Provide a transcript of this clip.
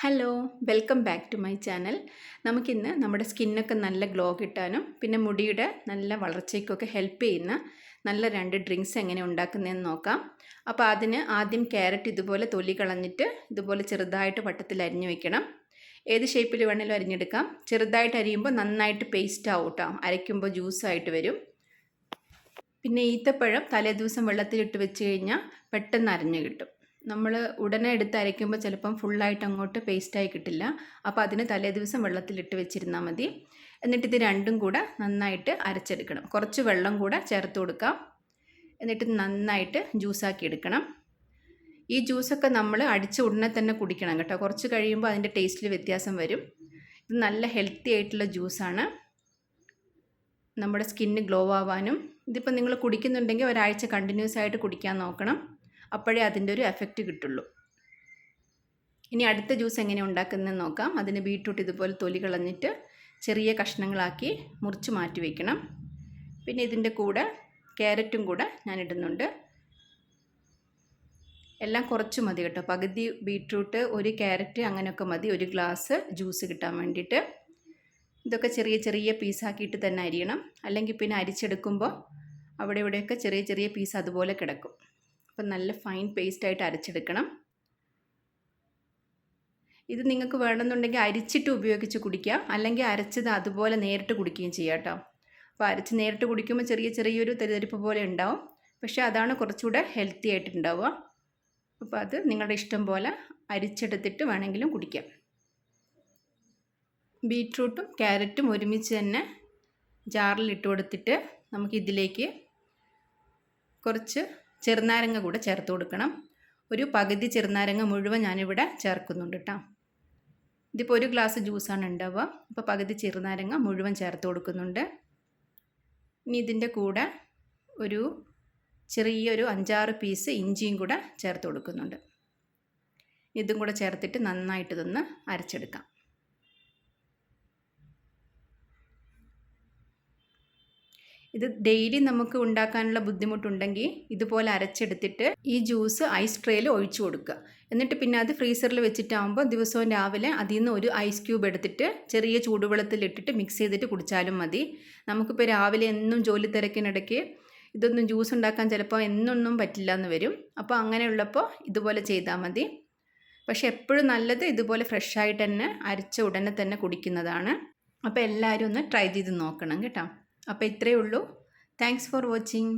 Hello, welcome back to my channel. നമുക്കിന്ന് നമ്മുടെ സ്കിന്നൊക്കെ നല്ല ഗ്ലോ കിട്ടാനും പിന്നെ മുടിയുടെ നല്ല വളർച്ചയ്ക്കൊക്കെ ഹെൽപ്പ് ചെയ്യുന്ന നല്ല 2 ഡ്രിങ്ക്സ് എങ്ങനെ ഉണ്ടാക്കുന്നതെന്ന് നോക്കാം. അപ്പോൾ അതിന് ആദ്യം ക്യാരറ്റ് ഇതുപോലെ തൊലി കളഞ്ഞിട്ട് ഇതുപോലെ ചെറുതായിട്ട് വട്ടത്തിൽ അരിഞ്ഞു വെക്കണം. ഏത് ഷേപ്പിൽ വേണമെങ്കിലും അരിഞ്ഞെടുക്കാം. ചെറുതായിട്ട് അരിയുമ്പോൾ നന്നായിട്ട് പേസ്റ്റ് ആവും കേട്ടോ, അരയ്ക്കുമ്പോൾ ജ്യൂസായിട്ട് വരും. പിന്നെ ഈത്തപ്പഴം തലേദിവസം വെള്ളത്തിലിട്ട് വെച്ച് കഴിഞ്ഞാൽ പെട്ടെന്ന് അരഞ്ഞു കിട്ടും. നമ്മൾ ഉടനെ എടുത്ത് അരയ്ക്കുമ്പോൾ ചിലപ്പം ഫുള്ളായിട്ട് അങ്ങോട്ട് പേസ്റ്റായി കിട്ടില്ല. അപ്പോൾ അതിന് തലേദിവസം വെള്ളത്തിലിട്ട് വെച്ചിരുന്നാൽ മതി. എന്നിട്ട് ഇത് രണ്ടും കൂടെ നന്നായിട്ട് അരച്ചെടുക്കണം. കുറച്ച് വെള്ളം കൂടെ ചേർത്ത് കൊടുക്കാം. എന്നിട്ട് നന്നായിട്ട് ജ്യൂസാക്കി എടുക്കണം. ഈ ജ്യൂസൊക്കെ നമ്മൾ അടിച്ച ഉടനെ തന്നെ കുടിക്കണം കേട്ടോ. കുറച്ച് കഴിയുമ്പോൾ അതിൻ്റെ ടേസ്റ്റിൽ വ്യത്യാസം വരും. ഇത് നല്ല ഹെൽത്തി ആയിട്ടുള്ള ജ്യൂസാണ്. നമ്മുടെ സ്കിന്ന് ഗ്ലോ ആവാനും ഇതിപ്പോൾ നിങ്ങൾ കുടിക്കുന്നുണ്ടെങ്കിൽ ഒരാഴ്ച കണ്ടിന്യൂസ് ആയിട്ട് കുടിക്കാൻ നോക്കണം. അപ്പോഴേ അതിൻ്റെ ഒരു എഫക്റ്റ് കിട്ടുള്ളൂ. ഇനി അടുത്ത ജ്യൂസ് എങ്ങനെ ഉണ്ടാക്കുന്നതെന്ന് നോക്കാം. അതിന് ബീട്രൂട്ട് ഇതുപോലെ തൊലി കളഞ്ഞിട്ട് ചെറിയ കഷ്ണങ്ങളാക്കി മുറിച്ച് മാറ്റി വയ്ക്കണം. പിന്നെ ഇതിൻ്റെ കൂടെ ക്യാരറ്റും കൂടെ ഞാൻ ഇടുന്നുണ്ട്. എല്ലാം കുറച്ച് മതി കേട്ടോ. പകുതി ബീട്രൂട്ട്, ഒരു ക്യാരറ്റ്, അങ്ങനെയൊക്കെ മതി ഒരു ഗ്ലാസ് ജ്യൂസ് കിട്ടാൻ വേണ്ടിയിട്ട്. ഇതൊക്കെ ചെറിയ ചെറിയ പീസാക്കിയിട്ട് തന്നെ അരിയണം. അല്ലെങ്കിൽ പിന്നെ അരിച്ചെടുക്കുമ്പോൾ അവിടെ ഇവിടെയൊക്കെ ചെറിയ ചെറിയ പീസ് അതുപോലെ കിടക്കും. അപ്പം നല്ല ഫൈൻ പേസ്റ്റായിട്ട് അരച്ചെടുക്കണം. ഇത് നിങ്ങൾക്ക് വേണമെന്നുണ്ടെങ്കിൽ അരിച്ചിട്ട് ഉപയോഗിച്ച് കുടിക്കുക, അല്ലെങ്കിൽ അരച്ചത് അതുപോലെ നേരിട്ട് കുടിക്കുകയും ചെയ്യാം കേട്ടോ. അപ്പോൾ അരച്ച് നേരിട്ട് കുടിക്കുമ്പോൾ ചെറിയൊരു തെരിതെരിപ്പ് പോലെ ഉണ്ടാവും. പക്ഷേ അതാണ് കുറച്ചുകൂടെ ഹെൽത്തി ആയിട്ടുണ്ടാവുക. അപ്പോൾ അത് നിങ്ങളുടെ ഇഷ്ടം പോലെ അരിച്ചെടുത്തിട്ട് വേണമെങ്കിലും കുടിക്കാം. ബീട്രൂട്ടും ക്യാരറ്റും ഒരുമിച്ച് തന്നെ ജാറിൽ ഇട്ട് കൊടുത്തിട്ട് നമുക്കിതിലേക്ക് കുറച്ച് ചെറുനാരങ്ങ കൂടെ ചേർത്ത് കൊടുക്കണം. ഒരു പകുതി ചെറുനാരങ്ങ മുഴുവൻ ഞാനിവിടെ ചേർക്കുന്നുണ്ട് കേട്ടോ. ഇതിപ്പോൾ ഒരു ഗ്ലാസ് ജ്യൂസാണ് ഉണ്ടാവുക. അപ്പോൾ പകുതി ചെറുനാരങ്ങ മുഴുവൻ ചേർത്ത് കൊടുക്കുന്നുണ്ട്. ഇനി ഇതിൻ്റെ കൂടെ ഒരു ചെറിയൊരു 5-6 പീസ് ഇഞ്ചിയും കൂടെ ചേർത്ത് കൊടുക്കുന്നുണ്ട്. ഇതും കൂടെ ചേർത്തിട്ട് നന്നായിട്ട് ഇതൊന്ന് അരച്ചെടുക്കാം. ഇത് ഡെയിലി നമുക്ക് ഉണ്ടാക്കാനുള്ള ബുദ്ധിമുട്ടുണ്ടെങ്കിൽ ഇതുപോലെ അരച്ചെടുത്തിട്ട് ഈ ജ്യൂസ് ഐസ് ട്രേയിൽ ഒഴിച്ചു കൊടുക്കുക. എന്നിട്ട് പിന്നെ അത് ഫ്രീസറിൽ വെച്ചിട്ടാകുമ്പോൾ ദിവസവും രാവിലെ അതിൽ നിന്ന് ഒരു ഐസ് ക്യൂബ് എടുത്തിട്ട് ചെറിയ ചൂടുവെള്ളത്തിലിട്ടിട്ട് മിക്സ് ചെയ്തിട്ട് കുടിച്ചാലും മതി. നമുക്കിപ്പോൾ രാവിലെ എന്നും ജോലി തിരക്കിനിടയ്ക്ക് ഇതൊന്നും ജ്യൂസ് ഉണ്ടാക്കാൻ ചിലപ്പോൾ എന്നൊന്നും പറ്റില്ല എന്ന് വരും. അപ്പോൾ അങ്ങനെയുള്ളപ്പോൾ ഇതുപോലെ ചെയ്താൽ മതി. പക്ഷേ എപ്പോഴും നല്ലത് ഇതുപോലെ ഫ്രഷായിട്ട് തന്നെ അരച്ച ഉടനെ തന്നെ കുടിക്കുന്നതാണ്. അപ്പോൾ എല്ലാവരും ഒന്ന് ട്രൈ ചെയ്ത് നോക്കണം കേട്ടോ. അപ്പോൾ ഇത്രയേ ഉള്ളൂ. Thanks for watching.